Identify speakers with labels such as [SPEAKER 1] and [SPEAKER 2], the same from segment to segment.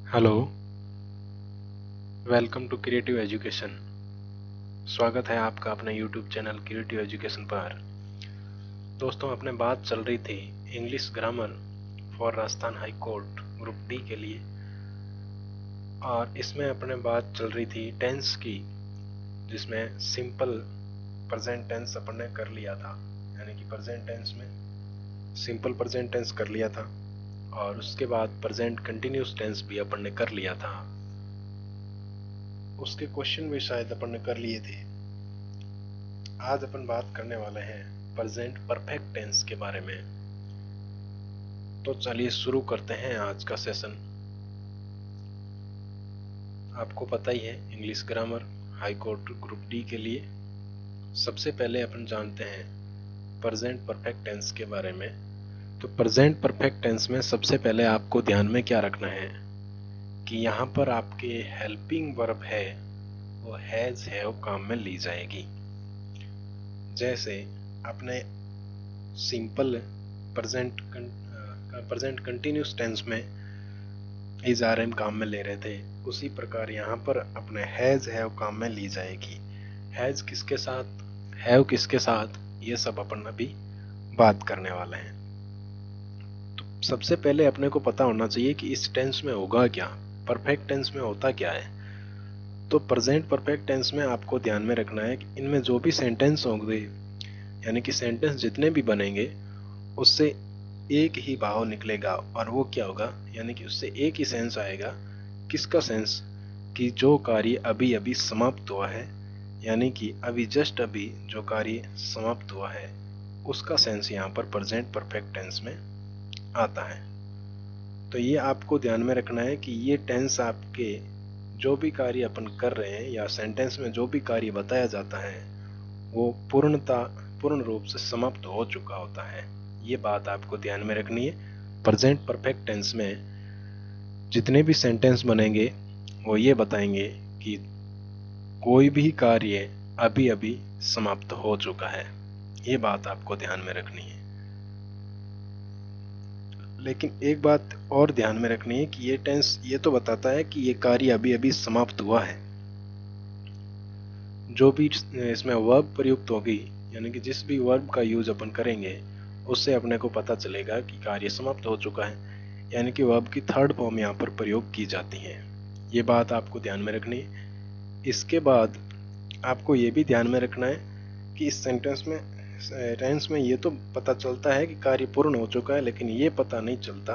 [SPEAKER 1] Hello, welcome to creative education. स्वागत है आपका अपने यूट्यूब चैनल क्रिएटिव एजुकेशन पर। दोस्तों, अपने बात चल रही थी English grammar for Rajasthan high court group D के लिए, और इसमें अपने बात चल रही थी टेंस की, जिसमें सिंपल प्रेजेंट टेंस अपन ने कर लिया था, यानी कि प्रेजेंट टेंस में सिंपल प्रेजेंट टेंस कर लिया था, और उसके बाद प्रेजेंट कंटिन्यूस टेंस भी अपन ने कर लिया था। उसके क्वेश्चन भी शायद अपन ने कर लिए थे। आज अपन बात करने वाले हैं प्रेजेंट परफेक्ट टेंस के बारे में। तो चलिए शुरू करते हैं आज का सेशन। आपको पता ही है, English grammar high court group D के लिए सबसे पहले अपन जानते हैं प्रेजेंट परफेक्ट टेंस के बारे में। तो प्रेजेंट परफेक्ट टेंस में सबसे पहले आपको ध्यान में क्या रखना है कि यहाँ पर आपके हेल्पिंग वर्ब है वो हैज हैव काम में ली जाएगी। जैसे अपने सिंपल प्रेजेंट कंटिन्यूस टेंस में इज आर एम काम में ले रहे थे, उसी प्रकार यहाँ पर अपने हैज हैव काम में ली जाएगी। हैज किसके साथ, हैव किसके साथ, ये सब अपन अभी बात करने वाले हैं। तो सबसे पहले अपने को पता होना चाहिए कि इस टेंस में होगा क्या, परफेक्ट टेंस में होता क्या है। तो प्रेजेंट परफेक्ट टेंस में आपको ध्यान में रखना है कि इनमें जो भी सेंटेंस होंगे, यानी कि सेंटेंस जितने भी बनेंगे, उससे एक ही भाव निकलेगा, और वो क्या होगा, यानी कि उससे एक ही सेंस आएगा। किसका सेंस, कि जो कार्य अभी अभी समाप्त हुआ है, यानी कि अभी जस्ट अभी जो कार्य समाप्त हुआ है, उसका सेंस यहाँ पर प्रेजेंट परफेक्ट टेंस में आता है। तो ये आपको ध्यान में रखना है कि ये टेंस आपके जो भी कार्य अपन कर रहे हैं या सेंटेंस में जो भी कार्य बताया जाता है वो पूर्ण रूप से समाप्त हो चुका होता है। ये बात आपको ध्यान में रखनी है। प्रेजेंट परफेक्ट टेंस में जितने भी सेंटेंस बनेंगे वो ये बताएंगे कि कोई भी कार्य अभी अभी समाप्त हो चुका है। ये बात आपको ध्यान में रखनी है। लेकिन एक बात और ध्यान में रखनी है कि ये टेंस ये तो बताता है कि ये कार्य अभी अभी समाप्त हुआ है। जो भी इसमें वर्ब प्रयुक्त होगी, यानी कि जिस भी वर्ब का यूज अपन करेंगे, उससे अपने को पता चलेगा कि कार्य समाप्त हो चुका है, यानी कि वर्ब की थर्ड फॉर्म यहाँ पर प्रयोग की जाती है। ये बात आपको ध्यान में रखनी है। इसके बाद आपको ये भी ध्यान में रखना है कि इस टेंस में ये तो पता चलता है कि कार्य पूर्ण हो चुका है, लेकिन ये पता नहीं चलता,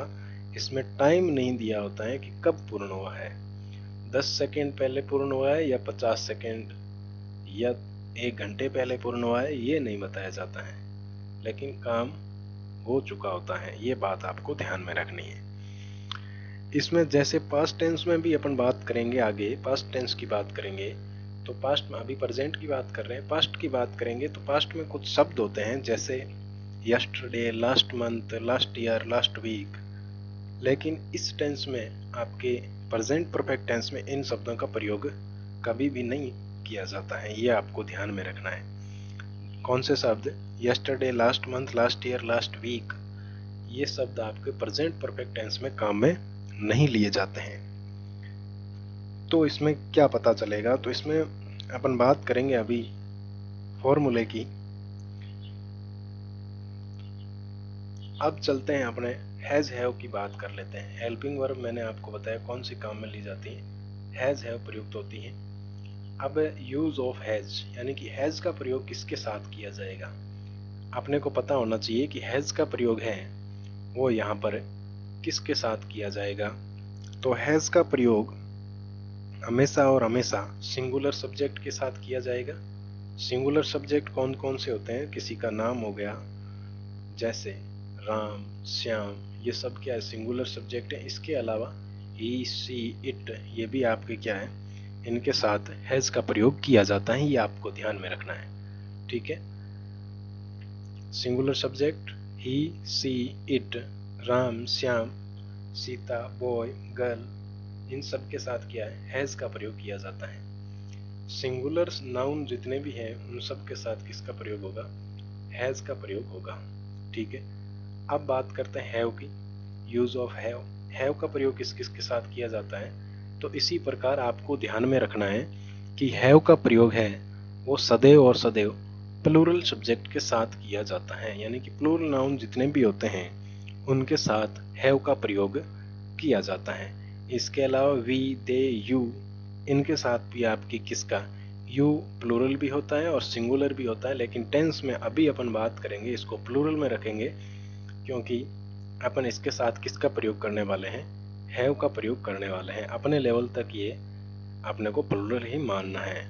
[SPEAKER 1] इसमें टाइम नहीं दिया होता है कि कब पूर्ण हुआ है। 10 सेकेंड पहले पूर्ण हुआ है या 50 सेकेंड या 1 घंटे पहले पूर्ण हुआ है, ये नहीं बताया जाता है, लेकिन काम हो चुका होता है। ये बात आपको ध्यान में रखनी है। इसमें जैसे पास्ट टेंस में भी अपन बात करेंगे, आगे पास्ट टेंस की बात करेंगे, तो पास्ट में अभी प्रेजेंट की बात कर रहे हैं, पास्ट की बात करेंगे तो पास्ट में कुछ शब्द होते हैं जैसे yesterday, last month, last year, last week. लेकिन इस टेंस में आपके प्रेजेंट परफेक्ट टेंस में इन शब्दों का प्रयोग कभी भी नहीं किया जाता है। ये आपको ध्यान में रखना है। कौन से शब्द, yesterday, last month, last year, last week, ये शब्द आपके प्रेजेंट परफेक्ट टेंस में काम में नहीं लिए जाते हैं। तो इसमें क्या पता चलेगा, तो इसमें अपन बात करेंगे अभी फॉर्मूले की। अब चलते हैं अपने हैज हैव की बात कर लेते हैं। हेल्पिंग वर्ब मैंने आपको बताया कौन सी काम में ली जाती है, हैज हैव प्रयुक्त होती है। अब यूज ऑफ हैज, यानी कि हैज का प्रयोग किसके साथ किया जाएगा, अपने को पता होना चाहिए कि हैज का प्रयोग है वो यहाँ पर किसके साथ किया जाएगा। तो हैज का प्रयोग हमेशा और हमेशा सिंगुलर सब्जेक्ट के साथ किया जाएगा। सिंगुलर सब्जेक्ट कौन कौन से होते हैं, किसी का नाम हो गया, जैसे राम, श्याम, ये सब क्या है, सिंगुलर सब्जेक्ट है। इसके अलावा ही, सी, इट, ये भी आपके क्या है, इनके साथ हैज का प्रयोग किया जाता है। ये आपको ध्यान में रखना है, ठीक है। Singular subject he, she, it, Ram, Shyam, Sita, boy, girl, इन सब के साथ क्या है, हैज का प्रयोग किया जाता है। सिंगुलर नाउन जितने भी हैं उन सब के साथ किसका प्रयोग होगा, हैज का प्रयोग होगा, ठीक है। अब बात करते हैं हैव की, यूज ऑफ हैव। हैव का प्रयोग किस किस के साथ किया जाता है, तो इसी प्रकार आपको ध्यान में रखना है कि हैव का प्रयोग है वो सदैव और सदैव प्लूरल सब्जेक्ट के साथ किया जाता है, यानी कि प्लूरल नाउन जितने भी होते हैं उनके साथ हैव का प्रयोग किया जाता है। इसके अलावा वी, दे, यू, इनके साथ भी आपकी किसका यू प्लूरल भी होता है और सिंगुलर भी होता है, लेकिन टेंस में अभी अपन बात करेंगे, इसको प्लूरल में रखेंगे, क्योंकि अपन इसके साथ किसका प्रयोग करने वाले हैं, हैव का प्रयोग करने वाले हैं। अपने लेवल तक ये अपने को प्लूरल ही मानना है।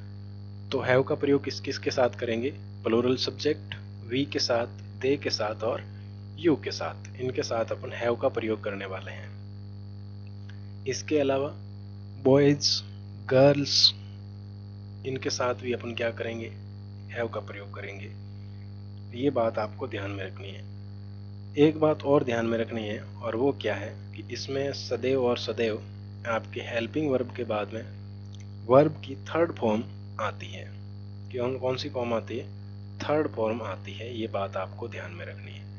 [SPEAKER 1] तो हैव का प्रयोग किस किस के साथ करेंगे, प्लूरल सब्जेक्ट, वी के साथ, दे के साथ और यू के साथ, इनके साथ अपन हैव का प्रयोग करने वाले हैं। इसके अलावा बॉयज, गर्ल्स, इनके साथ भी अपन क्या करेंगे, हैव का प्रयोग करेंगे। ये बात आपको ध्यान में रखनी है। एक बात और ध्यान में रखनी है, और वो क्या है कि इसमें सदैव और सदैव आपके हेल्पिंग वर्ब के बाद में वर्ब की थर्ड फॉर्म आती है। कौन सी फॉर्म आती है, थर्ड फॉर्म आती है। ये बात आपको ध्यान में रखनी है।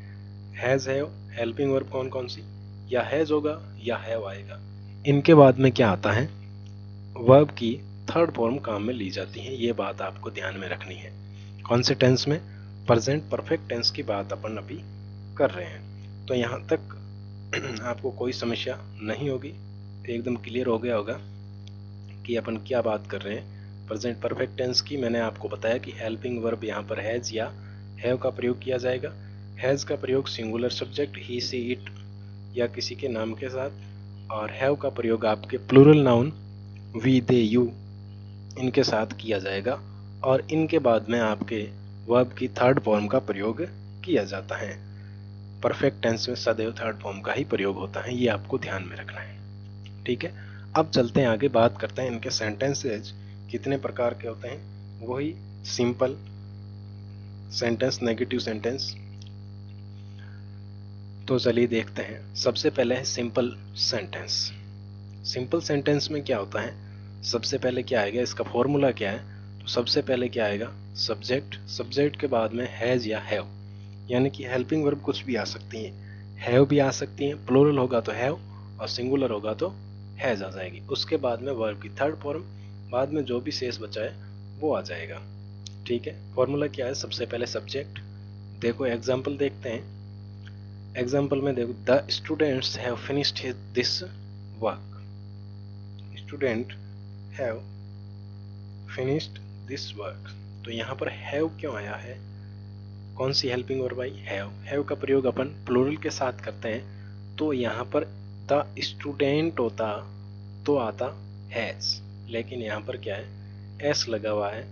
[SPEAKER 1] हैज, हैव, हेल्पिंग वर्ब कौन कौन सी, या हैज होगा या हैव आएगा। इनके बाद में क्या आता है, वर्ब की थर्ड फॉर्म काम में ली जाती है। ये बात आपको ध्यान में रखनी है। कौन से टेंस में, प्रेजेंट परफेक्ट टेंस की बात अपन अभी कर रहे हैं। तो यहाँ तक आपको कोई समस्या नहीं होगी, एकदम क्लियर हो गया होगा कि अपन क्या बात कर रहे हैं। प्रेजेंट परफेक्ट टेंस की मैंने आपको बताया कि हेल्पिंग वर्ब यहाँ पर हैज या हैव का प्रयोग किया जाएगा। हैज का प्रयोग singular subject he, she, it या किसी के नाम के साथ, और हैव का प्रयोग आपके plural noun we, they, you, इनके साथ किया जाएगा। और इनके बाद में आपके वर्ब की थर्ड फॉर्म का प्रयोग किया जाता है। परफेक्ट टेंस में सदैव थर्ड फॉर्म का ही प्रयोग होता है, ये आपको ध्यान में रखना है। ठीक है, अब चलते हैं आगे, बात करते हैं इनके सेंटेंसेज कितने प्रकार के होते हैं। वही सिंपल सेंटेंस, नेगेटिव सेंटेंस। तो चलिए देखते हैं। सबसे पहले है सिंपल सेंटेंस। सिंपल सेंटेंस में क्या होता है, सबसे पहले क्या आएगा, इसका फॉर्मूला क्या है, तो सबसे पहले क्या आएगा, सब्जेक्ट, सब्जेक्ट के बाद में हैज या हैव, यानी कि हेल्पिंग वर्ब कुछ भी आ सकती है, हैव भी आ सकती है, प्लूरल होगा तो हैव और सिंगुलर होगा तो हैज आ जाएगी। उसके बाद में वर्ब की थर्ड फॉर्म, बाद में जो भी शेष बचा है वो आ जाएगा। ठीक है, फॉर्मूला क्या है, सबसे पहले सब्जेक्ट। देखो एग्जाम्पल देखते हैं। एग्जाम्पल में देखो, the students have finished this work. Student have finished this work. तो यहाँ पर हैव क्यों आया है, कौन सी हेल्पिंग वर्ब आई, हैव। हैव का प्रयोग अपन प्लूरल के साथ करते हैं, तो यहाँ पर द स्टूडेंट होता तो आता हैज, लेकिन यहाँ पर क्या है, एस लगा हुआ है,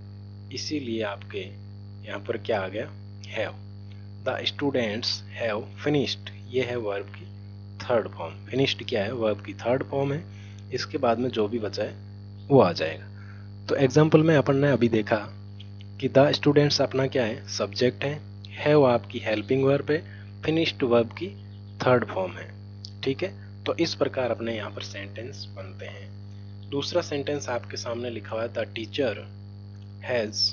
[SPEAKER 1] इसीलिए आपके यहाँ पर क्या आ गया, have. The students have finished, ये है वर्ब की थर्ड फॉर्म। फिनिश्ड क्या है, वर्ब की थर्ड फॉर्म है। इसके बाद में जो भी बचा है वो आ जाएगा। तो एग्जाम्पल में अपन ने अभी देखा कि द स्टूडेंट्स अपना क्या है, सब्जेक्ट है, हैव आपकी हेल्पिंग वर्ब है, फिनिश्ड वर्ब की थर्ड फॉर्म है। ठीक है, तो इस प्रकार अपने यहाँ पर सेंटेंस बनते हैं। दूसरा सेंटेंस आपके सामने लिखा हुआ है, द टीचर हैज।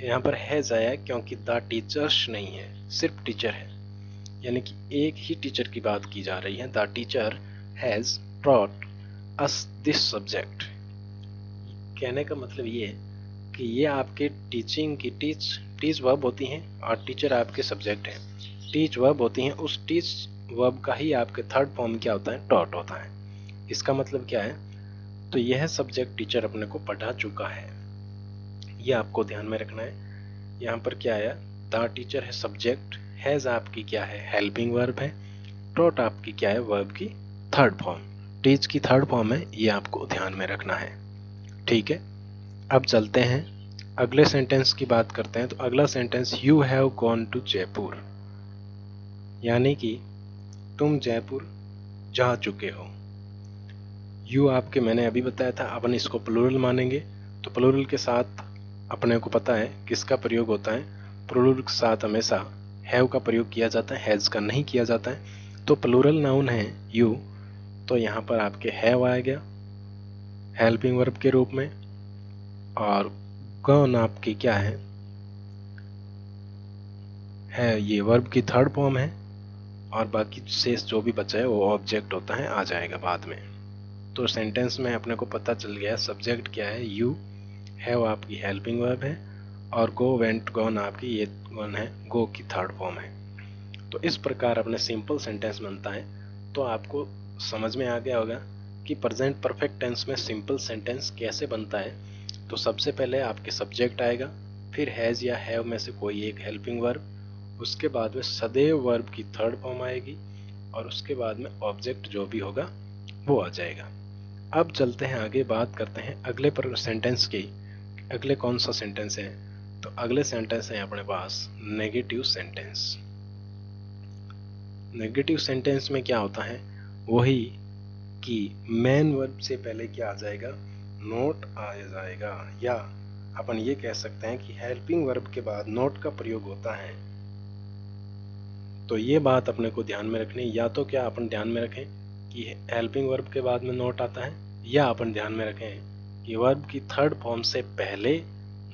[SPEAKER 1] यहाँ पर हैज आया क्योंकि द टीचर्स नहीं है, सिर्फ टीचर है, यानी कि एक ही टीचर की बात की जा रही है। The teacher has taught us this subject. कहने का मतलब ये है कि ये आपके टीचिंग की टीच वर्ब होती हैं और टीचर आपके सब्जेक्ट हैं। टीच वर्ब होती हैं, उस टीच वर्ब का ही आपके थर्ड फॉर्म क्या होता है, टॉट होता है। इसका मतलब क्या है, तो यह सब्जेक्ट टीचर अपने को पढ़ा चुका है, ये आपको ध्यान में रखना है। यहाँ पर क्या आया, द टीचर है सब्जेक्ट, हैज आपकी क्या है, हेल्पिंग वर्ब है, टॉट आपकी क्या है, वर्ब की थर्ड फॉर्म, टीच की थर्ड फॉर्म है, ये आपको ध्यान में रखना है। ठीक है, अब चलते हैं अगले सेंटेंस की बात करते हैं। तो अगला sentence, you have gone to Jaipur, यानी कि तुम जयपुर जा चुके हो। यू आपके मैंने अभी बताया था, अपन इसको प्लूरल मानेंगे, तो प्लूरल के साथ अपने को पता है किसका प्रयोग होता है, प्लूरल के साथ हमेशा हैव का प्रयोग किया जाता है, हैज का नहीं किया जाता है। तो प्लूरल नाउन है यू, तो यहाँ पर आपके हैव आ गया हेल्पिंग वर्ब के रूप में, और गॉन आपकी क्या है ये वर्ब की थर्ड फॉर्म है, और बाकी शेष जो भी बचा है वो ऑब्जेक्ट होता है, आ जाएगा बाद में। तो सेंटेंस में अपने को पता चल गया सब्जेक्ट क्या है, यू, हैव आपकी हेल्पिंग वर्ब है, और गो, वेंट, गॉन आपकी ये गॉन है, गो की थर्ड फॉर्म है। तो इस प्रकार अपने सिंपल सेंटेंस बनता है। तो आपको समझ में आ गया होगा कि प्रेजेंट परफेक्ट टेंस में सिंपल सेंटेंस कैसे बनता है। तो सबसे पहले आपके सब्जेक्ट आएगा, फिर हैज़ या हैव में से कोई एक हेल्पिंग वर्ब, उसके बाद में सदैव वर्ब की थर्ड फॉर्म आएगी, और उसके बाद में ऑब्जेक्ट जो भी होगा वो आ जाएगा। अब चलते हैं आगे, बात करते हैं अगले पर सेंटेंस की। अगले कौन सा सेंटेंस है? तो अगले सेंटेंस है अपने पास नेगेटिव सेंटेंस। नेगेटिव सेंटेंस में क्या होता है, वही कि मेन वर्ब से पहले क्या आ जाएगा, नॉट आ जाएगा, या अपन ये कह सकते हैं कि हेल्पिंग वर्ब के बाद नॉट का प्रयोग होता है। तो ये बात अपने को ध्यान में रखनी, या तो क्या अपन ध्यान में रखें कि हेल्पिंग वर्ब के बाद में नॉट आता है, या अपन ध्यान में रखें कि वर्ब की थर्ड फॉर्म से पहले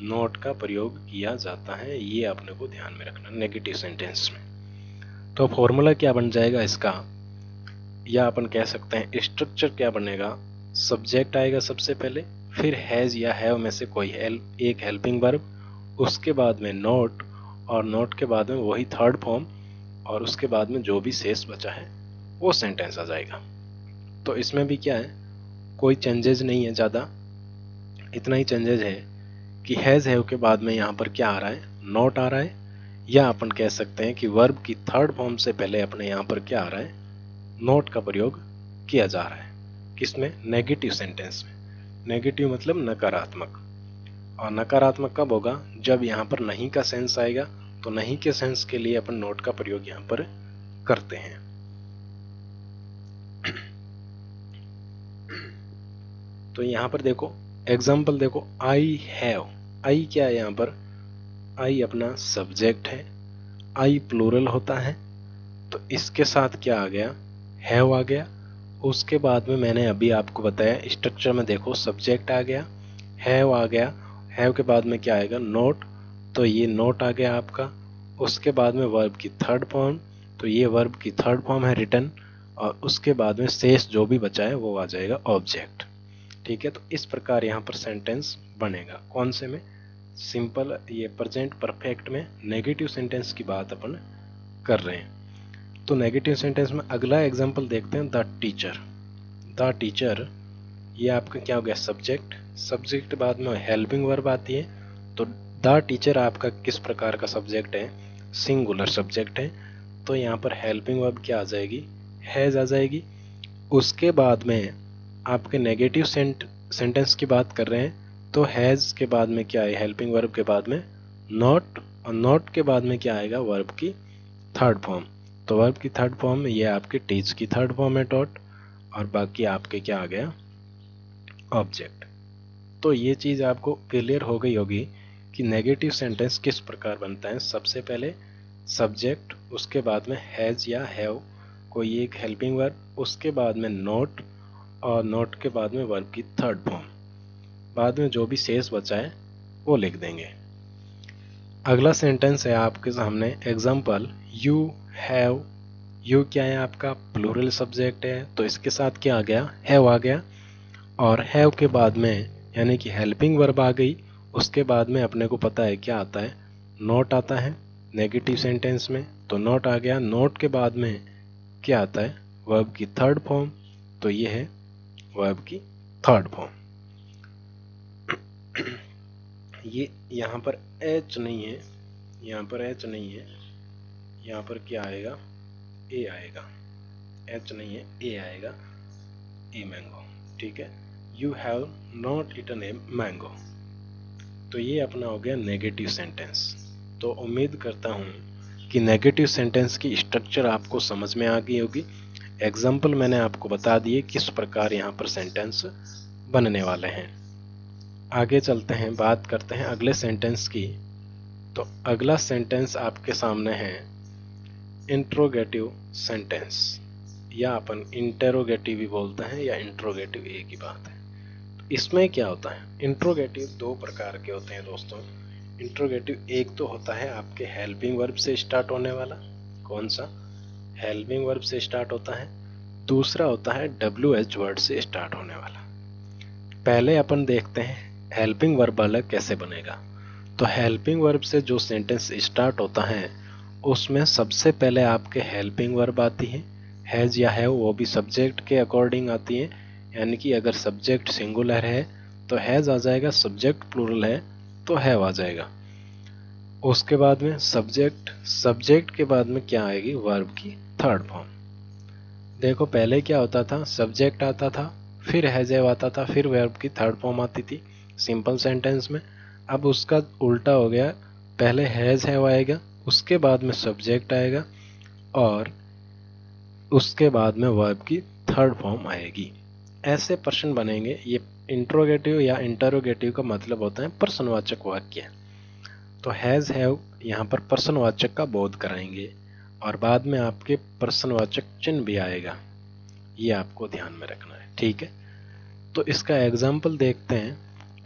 [SPEAKER 1] नॉट का प्रयोग किया जाता है। ये अपने को ध्यान में रखना नेगेटिव सेंटेंस में। तो फॉर्मूला क्या बन जाएगा इसका, या अपन कह सकते हैं स्ट्रक्चर क्या बनेगा, सब्जेक्ट आएगा सबसे पहले, फिर हैज या हैव में से कोई एक हेल्पिंग वर्ब, उसके बाद में नॉट, और नॉट के बाद में वही थर्ड फॉर्म, और उसके बाद में जो भी शेष बचा है वो सेंटेंस आ जाएगा। तो इसमें भी क्या है, कोई चेंजेस नहीं है ज़्यादा, इतना ही चेंजेस है कि हैज हैव के बाद में यहाँ पर क्या आ रहा है, नॉट आ रहा है, या अपन कह सकते हैं कि वर्ब की थर्ड फॉर्म से पहले अपने यहाँ पर क्या आ रहा है, नॉट का प्रयोग किया जा रहा है। किसमें? नेगेटिव सेंटेंस में। नेगेटिव मतलब नकारात्मक, और नकारात्मक कब होगा, जब यहाँ पर नहीं का सेंस आएगा। तो नहीं के सेंस के लिए अपन नॉट का प्रयोग यहाँ पर करते हैं। तो यहाँ पर देखो एग्जाम्पल देखो, आई हैव, आई क्या है यहाँ पर, आई अपना सब्जेक्ट है, आई प्लूरल होता है, तो इसके साथ क्या आ गया, हैव आ गया। उसके बाद में मैंने अभी आपको बताया स्ट्रक्चर में देखो, सब्जेक्ट आ गया, हैव आ गया, हैव के बाद में क्या आएगा, नोट, तो ये नोट आ गया आपका। उसके बाद में वर्ब की थर्ड फॉर्म, तो ये वर्ब की थर्ड फॉर्म है रिटन, और उसके बाद में शेष जो भी बचा है वो आ जाएगा ऑब्जेक्ट। ठीक है, तो इस प्रकार यहाँ पर सेंटेंस बनेगा। कौन से में? सिंपल, ये प्रेजेंट परफेक्ट में नेगेटिव सेंटेंस की बात अपन कर रहे हैं। तो नेगेटिव सेंटेंस में अगला एग्जांपल देखते हैं, द टीचर। द टीचर ये आपका क्या हो गया, सब्जेक्ट, सब्जेक्ट बाद में हेल्पिंग वर्ब आती है। तो द टीचर आपका किस प्रकार का सब्जेक्ट है, सिंगुलर सब्जेक्ट है, तो यहाँ पर हेल्पिंग वर्ब क्या आ जाएगी, हैज आ जाएगी। उसके बाद में आपके नेगेटिव सेंटेंस की बात कर रहे हैं, तो हैज के बाद में क्या है, हेल्पिंग वर्ब के बाद में नॉट, और नॉट के बाद में क्या आएगा, वर्ब की थर्ड फॉर्म। तो वर्ब की थर्ड फॉर्म ये आपके टीच की थर्ड फॉर्म है डॉट, और बाकी आपके क्या आ गया, ऑब्जेक्ट। तो ये चीज़ आपको क्लियर हो गई होगी कि नेगेटिव सेंटेंस किस प्रकार बनता है। सबसे पहले सब्जेक्ट, उसके बाद में हैज या हैव कोई एक हेल्पिंग वर्ब, उसके बाद में नॉट, और नॉट के बाद में वर्ब की थर्ड फॉर्म, बाद में जो भी शेष बचा है वो लिख देंगे। अगला सेंटेंस है आपके सामने एग्जाम्पल, यू हैव। यू क्या है आपका, प्लूरल सब्जेक्ट है, तो इसके साथ क्या आ गया, हैव आ गया, और हैव के बाद में यानी कि हेल्पिंग वर्ब आ गई। उसके बाद में अपने को पता है क्या आता है, नॉट आता है नेगेटिव सेंटेंस में, तो नॉट आ गया। नॉट के बाद में क्या आता है, वर्ब की थर्ड फॉर्म, तो ये है वर्ब की थर्ड फॉर्म। ये यहाँ पर एच नहीं है, यहाँ पर एच नहीं है, यहाँ पर क्या आएगा, ए आएगा, एच नहीं है, ए आएगा, ए मैंगो। ठीक है, you have not eaten a mango. तो ये अपना हो गया नेगेटिव सेंटेंस। तो उम्मीद करता हूँ कि नेगेटिव सेंटेंस की स्ट्रक्चर आपको समझ में आ गई होगी। एग्जाम्पल मैंने आपको बता दिए किस प्रकार यहाँ पर सेंटेंस बनने वाले हैं। आगे चलते हैं, बात करते हैं अगले सेंटेंस की। तो अगला सेंटेंस आपके सामने है इंट्रोगेटिव सेंटेंस, या अपन इंटेरोगेटिव भी बोलते हैं, या इंट्रोगेटिव, एक ही बात है। तो इसमें क्या होता है, इंट्रोगेटिव दो प्रकार के होते हैं दोस्तों। इंट्रोगेटिव एक तो होता है आपके हेल्पिंग वर्ब से स्टार्ट होने वाला, कौन सा, हेल्पिंग वर्ब से स्टार्ट होता है, दूसरा होता है WH वर्ड से स्टार्ट होने वाला। पहले अपन देखते हैं हेल्पिंग वर्ब वाला कैसे बनेगा। तो हेल्पिंग वर्ब से जो सेंटेंस स्टार्ट होता है उसमें सबसे पहले आपके हेल्पिंग वर्ब आती है, हैज या हैव, वो भी सब्जेक्ट के अकॉर्डिंग आती है। यानी कि अगर सब्जेक्ट सिंगुलर है तो हैज आ जाएगा, सब्जेक्ट प्लूरल है तो हैव आ जाएगा। उसके बाद में सब्जेक्ट के बाद में क्या आएगी, वर्ब की थर्ड फॉर्म। देखो पहले क्या होता था, सब्जेक्ट आता था, फिर हैज हैव आता था, फिर वर्ब की थर्ड फॉर्म आती थी सिंपल सेंटेंस में। अब उसका उल्टा हो गया, पहले हैज हैव आएगा, उसके बाद में सब्जेक्ट आएगा और उसके बाद में वर्ब की थर्ड फॉर्म आएगी। ऐसे प्रश्न बनेंगे। ये इंट्रोगेटिव या इंटरोगेटिव का मतलब होता है प्रश्नवाचक वाक्य। तो हैज हैव यहाँ पर प्रश्नवाचक का बोध कराएंगे और बाद में आपके प्रश्नवाचक चिन्ह भी आएगा, ये आपको ध्यान में रखना है, ठीक है। तो इसका एग्जाम्पल देखते हैं।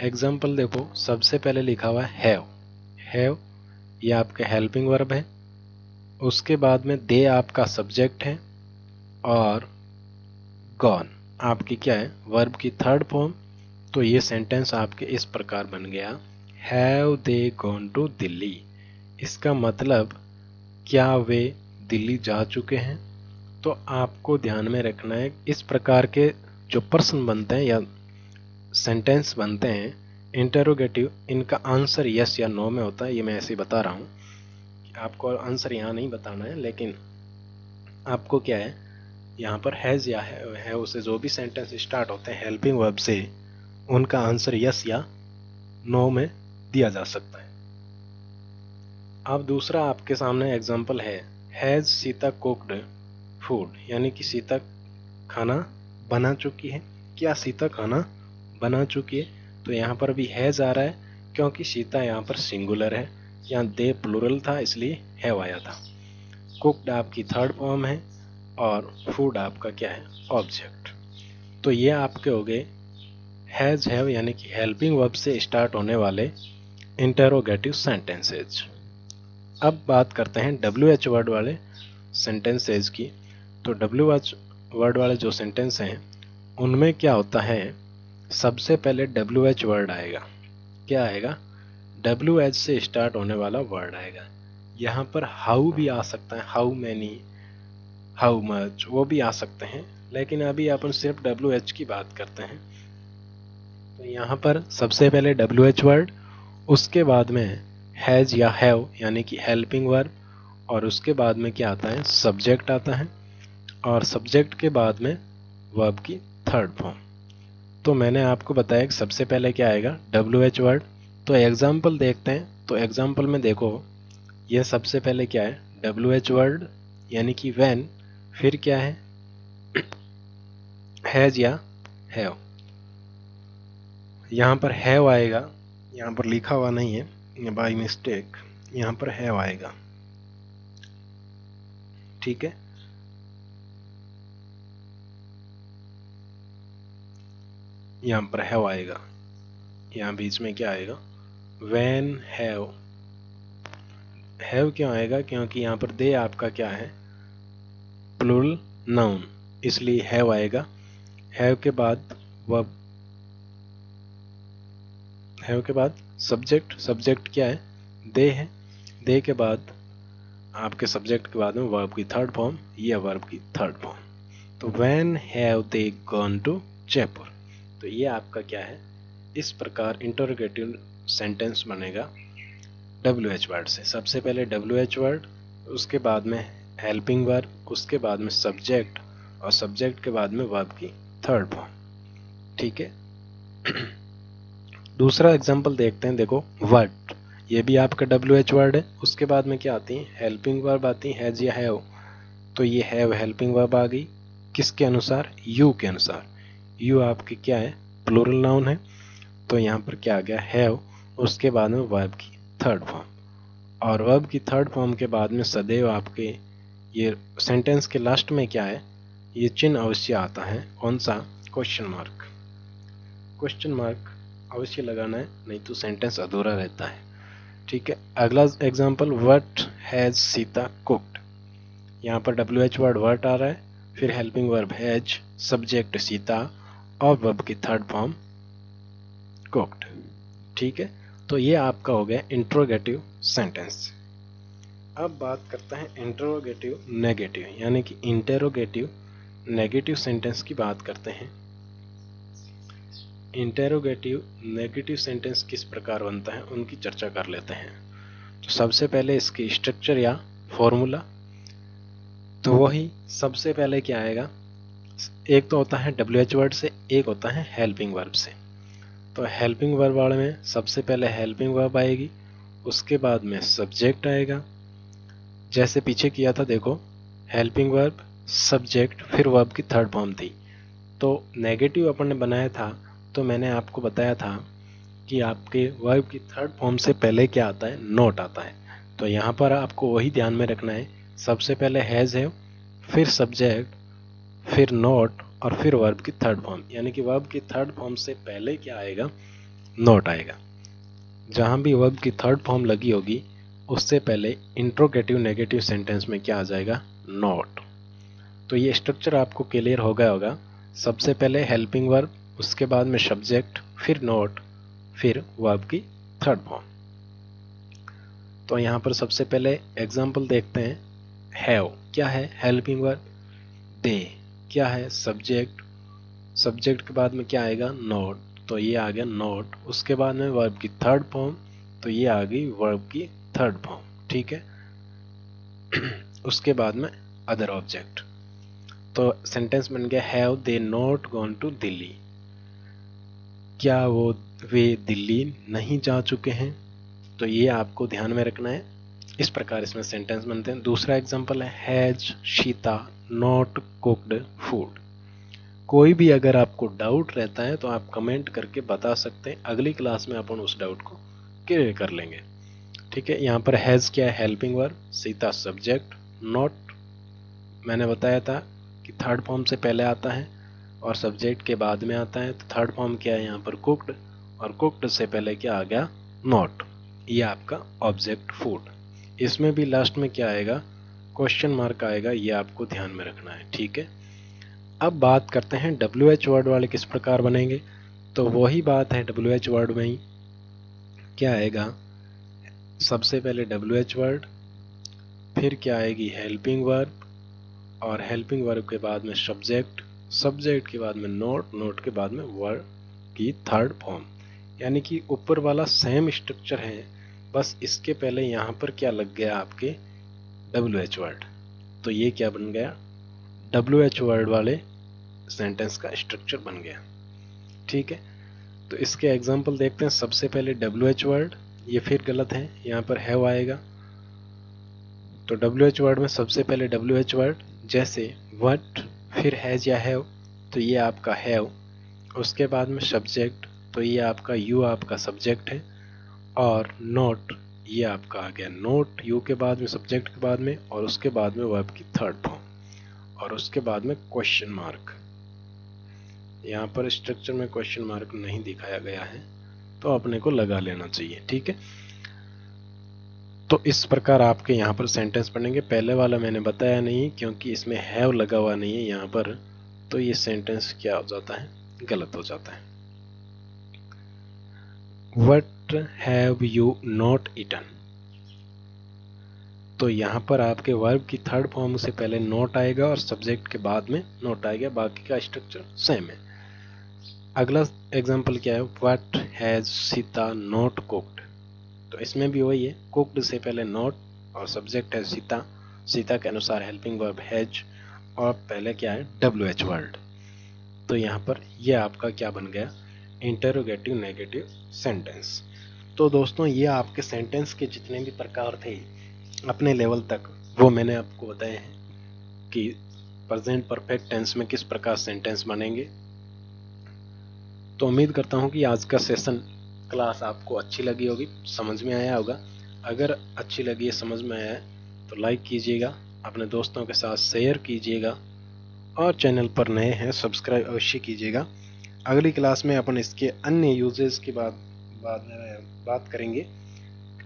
[SPEAKER 1] एग्जाम्पल देखो, सबसे पहले लिखा हुआ है हैव। हैव ये आपके हेल्पिंग वर्ब है, उसके बाद में दे आपका सब्जेक्ट है और गॉन आपकी क्या है, वर्ब की थर्ड फॉर्म। तो ये सेंटेंस आपके इस प्रकार बन गया, have they gone to Delhi. इसका मतलब क्या वे दिल्ली जा चुके हैं। तो आपको ध्यान में रखना है इस प्रकार के जो प्रश्न बनते हैं या सेंटेंस बनते हैं इंटरोगेटिव, इनका आंसर यस या नो में होता है। ये मैं ऐसे ही बता रहा हूँ, आपको आंसर यहाँ नहीं बताना है, लेकिन आपको क्या है यहाँ पर हैज या है उसे जो भी सेंटेंस स्टार्ट होते हैं हेल्पिंग वर्ब से, उनका आंसर यस या नो में दिया जा सकता है। अब दूसरा आपके सामने एग्जांपल है, हैज सीता कुक्ड फूड, यानी कि सीता खाना बना चुकी है। क्या सीता खाना बना चुकी है? तो यहाँ पर भी हैज आ रहा है क्योंकि सीता यहाँ पर सिंगुलर है, यहाँ दे प्लूरल था इसलिए हैव आया था। कुक्ड आपकी थर्ड फॉर्म है और फूड आपका क्या है, ऑब्जेक्ट। तो ये आपके हो गए हैज हैव यानी कि हेल्पिंग वर्ब से स्टार्ट होने वाले इंटरोगेटिव सेंटेंसेज। अब बात करते हैं WH वर्ड वाले सेंटेंसेज की। तो WH वर्ड वाले जो सेंटेंस हैं उनमें क्या होता है, सबसे पहले WH वर्ड आएगा। क्या आएगा, WH से स्टार्ट होने वाला वर्ड आएगा। यहाँ पर हाउ भी आ सकता है, हाउ मैनी, हाउ मच, वो भी आ सकते हैं, लेकिन अभी अपन सिर्फ WH की बात करते हैं। तो यहाँ पर सबसे पहले WH वर्ड, उसके बाद में हैज या हैव यानी कि हेल्पिंग वर्ब, और उसके बाद में क्या आता है, सब्जेक्ट आता है, और सब्जेक्ट के बाद में वर्ब की थर्ड फॉर्म। तो मैंने आपको बताया कि सबसे पहले क्या आएगा, WH वर्ड। तो एग्जाम्पल देखते हैं। तो एग्जाम्पल में देखो, यह सबसे पहले क्या है, WH वर्ड यानी कि व्हेन, फिर क्या है, हैज या हैव। यहाँ पर हैव आएगा, यहाँ पर लिखा हुआ नहीं है, ये बाय मिस्टेक, यहाँ पर हैव आएगा, ठीक है। यहाँ पर हैव आएगा, यहाँ बीच में क्या आएगा, व्हेन हैव। हैव क्यों आएगा, क्योंकि यहाँ पर दे आपका क्या है, प्लूरल नाउन, इसलिए हैव आएगा। हैव के बाद वर्ब, हैव के बाद सब्जेक्ट, सब्जेक्ट क्या है, दे है, दे के बाद आपके सब्जेक्ट के बाद में वर्ब की थर्ड फॉर्म, ये वर्ब की थर्ड फॉर्म। तो when have they gone to Jaipur. तो ये आपका क्या है, इस प्रकार इंटरोगेटिव सेंटेंस बनेगा WH वर्ड से। सबसे पहले WH वर्ड, उसके बाद में हेल्पिंग वर्ब, उसके बाद में सब्जेक्ट, और सब्जेक्ट के बाद में वर्ब की थर्ड फॉर्म, ठीक है। दूसरा एग्जांपल देखते हैं। देखो व्हाट, ये भी आपका WH वर्ड है, उसके बाद में क्या आती है, हेल्पिंग वर्ब आती है, हैज या हैव। तो ये हैव हेल्पिंग वर्ब आ गई, किसके अनुसार, यू के अनुसार। यू आपकी क्या है, प्लूरल नाउन है, तो यहाँ पर क्या आ गया, हैव, उसके बाद में वर्ब की थर्ड फॉर्म, और वर्ब की थर्ड फॉर्म के बाद में सदैव आपके ये सेंटेंस के लास्ट में क्या है, ये चिन्ह अवश्य आता है, कौन सा, क्वेश्चन मार्क। क्वेश्चन मार्क अवश्य लगाना है, नहीं तो सेंटेंस अधूरा रहता है, ठीक है। अगला example, what has Sita cooked. यहाँ पर WH वर्ड आ रहा है, फिर helping verb has, subject Sita और वर्ब की थर्ड फॉर्म कुक्ड। ठीक है, तो ये आपका हो गया इंट्रोगेटिव सेंटेंस। अब बात करते हैं इंट्रोगेटिव नेगेटिव, यानी कि इंटेरोगेटिव नेगेटिव सेंटेंस की बात करते हैं। इंटेरोगेटिव नेगेटिव सेंटेंस किस प्रकार बनता है उनकी चर्चा कर लेते हैं। तो सबसे पहले इसकी स्ट्रक्चर या फॉर्मूला, तो वही सबसे पहले क्या आएगा, एक तो होता है WH वर्ड से, एक होता है हेल्पिंग वर्ब से। तो हेल्पिंग वर्ब वाले में सबसे पहले हेल्पिंग वर्ब आएगी, उसके बाद में सब्जेक्ट आएगा, जैसे पीछे किया था देखो, हेल्पिंग वर्ब सब्जेक्ट फिर वर्ब की थर्ड फॉर्म थी। तो नेगेटिव अपन ने बनाया था, तो मैंने आपको बताया था कि आपके वर्ब की थर्ड फॉर्म से पहले क्या आता है, नॉट आता है। तो यहाँ पर आपको वही ध्यान में रखना है, सबसे पहले हैज है, फिर सब्जेक्ट, फिर नॉट और फिर वर्ब की थर्ड फॉर्म, यानी कि वर्ब की थर्ड फॉर्म से पहले क्या आएगा, नॉट आएगा। जहाँ भी वर्ब की थर्ड फॉर्म लगी होगी उससे पहले इंट्रोगेटिव नेगेटिव सेंटेंस में क्या आ जाएगा, नॉट। तो ये स्ट्रक्चर आपको क्लियर हो गया होगा, सबसे पहले हेल्पिंग वर्ब, उसके बाद में सब्जेक्ट, फिर नॉट, फिर वर्ब की थर्ड फॉर्म। तो यहाँ पर सबसे पहले एग्जाम्पल देखते हैं। हैव क्या है, हेल्पिंग वर्ब। दे क्या है, सब्जेक्ट, सब्जेक्ट के बाद में क्या आएगा, नॉट, तो ये आ गया नॉट। उसके बाद में वर्ब की थर्ड फॉर्म, तो ये आ गई वर्ब की थर्ड फॉर्म। ठीक है, उसके बाद में अदर ऑब्जेक्ट, तो सेंटेंस बन गया have they not gone to Delhi, क्या वे दिल्ली नहीं जा चुके हैं। तो ये आपको ध्यान में रखना है, इस प्रकार इसमें सेंटेंस बनते हैं। दूसरा एग्जांपल है हैज शीता नॉट कुक्ड फूड। कोई भी अगर आपको डाउट रहता है तो आप कमेंट करके बता सकते हैं, अगली क्लास में अपन उस डाउट को क्लियर कर लेंगे। ठीक है, यहाँ पर हैज क्या है, helping verb, Sita subject, not मैंने बताया था कि थर्ड फॉर्म से पहले आता है और सब्जेक्ट के बाद में आता है। तो थर्ड फॉर्म क्या है यहाँ पर, कुक्ड, और कुक्ड से पहले क्या आ गया, नॉट। ये आपका ऑब्जेक्ट फूड। इसमें भी लास्ट में क्या आएगा, क्वेश्चन मार्क आएगा, ये आपको ध्यान में रखना है। ठीक है, अब बात करते हैं WH वर्ड वाले किस प्रकार बनेंगे। तो वही बात है, WH वर्ड में ही क्या आएगा, सबसे पहले WH वर्ड, फिर क्या आएगी हेल्पिंग वर्ब, और हेल्पिंग वर्ब के बाद में सब्जेक्ट, सब्जेक्ट के बाद में नोट, नोट के बाद में वर्ब की थर्ड फॉर्म। यानी कि ऊपर वाला सेम स्ट्रक्चर है, बस इसके पहले यहाँ पर क्या लग गया आपके, WH वर्ड। तो ये क्या बन गया, WH वर्ड वाले सेंटेंस का स्ट्रक्चर बन गया। ठीक है, तो इसके एग्जांपल देखते हैं। सबसे पहले WH वर्ड, ये फिर गलत है, यहाँ पर हैव आएगा। तो WH वर्ड में सबसे पहले WH वर्ड, जैसे व्हाट, फिर हैज या हैव, तो ये आपका हैव। उसके बाद में सब्जेक्ट, तो ये आपका यू आपका सब्जेक्ट है, और नोट ये आपका आ गया नोट, यू के बाद में सब्जेक्ट के बाद में, और उसके बाद में वर्ब की थर्ड फॉर्म, और उसके बाद में क्वेश्चन मार्क। यहाँ पर स्ट्रक्चर में क्वेश्चन मार्क नहीं दिखाया गया है, तो अपने को लगा लेना चाहिए। ठीक है, तो इस प्रकार आपके यहाँ पर सेंटेंस बनेंगे। पहले वाला मैंने बताया नहीं क्योंकि इसमें हैव लगा हुआ नहीं है यहाँ पर, तो ये सेंटेंस क्या हो जाता है, गलत हो जाता है। What have you not eaten? तो यहाँ पर आपके वर्ब की थर्ड फॉर्म से पहले नॉट आएगा और सब्जेक्ट के बाद में नॉट आएगा, बाकी का स्ट्रक्चर सेम है। अगला एग्जांपल क्या है, what has Sita not cooked. तो इसमें भी वही है, कुक्ड से पहले नॉट और सब्जेक्ट है सीता, सीता के अनुसार हेल्पिंग वर्ब हैज, और पहले क्या है, WH वर्ड। तो यहाँ पर यह आपका क्या बन गया, इंटरोगेटिव नेगेटिव सेंटेंस। तो दोस्तों ये आपके सेंटेंस के जितने भी प्रकार थे अपने लेवल तक, वो मैंने आपको बताए हैं कि प्रेजेंट परफेक्ट टेंस में किस प्रकार सेंटेंस बनेंगे। तो उम्मीद करता हूँ कि आज का सेशन क्लास आपको अच्छी लगी होगी, समझ में आया होगा। अगर अच्छी लगी है, समझ में आया है, तो लाइक कीजिएगा, अपने दोस्तों के साथ शेयर कीजिएगा, और चैनल पर नए हैं सब्सक्राइब अवश्य कीजिएगा। अगली क्लास में अपन इसके अन्य यूजेस की बात में बात करेंगे,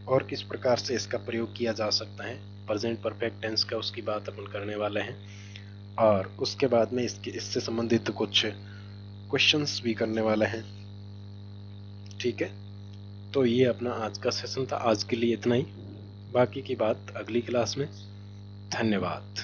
[SPEAKER 1] और किस प्रकार से इसका प्रयोग किया जा सकता है, प्रेजेंट परफेक्ट टेंस का, उसकी बात अपन करने वाले हैं। और उसके बाद में इससे संबंधित कुछ क्वेश्चंस भी करने वाले हैं। ठीक है, तो ये अपना आज का सेशन था। आज के लिए इतना ही, बाकी की बात अगली क्लास में। धन्यवाद।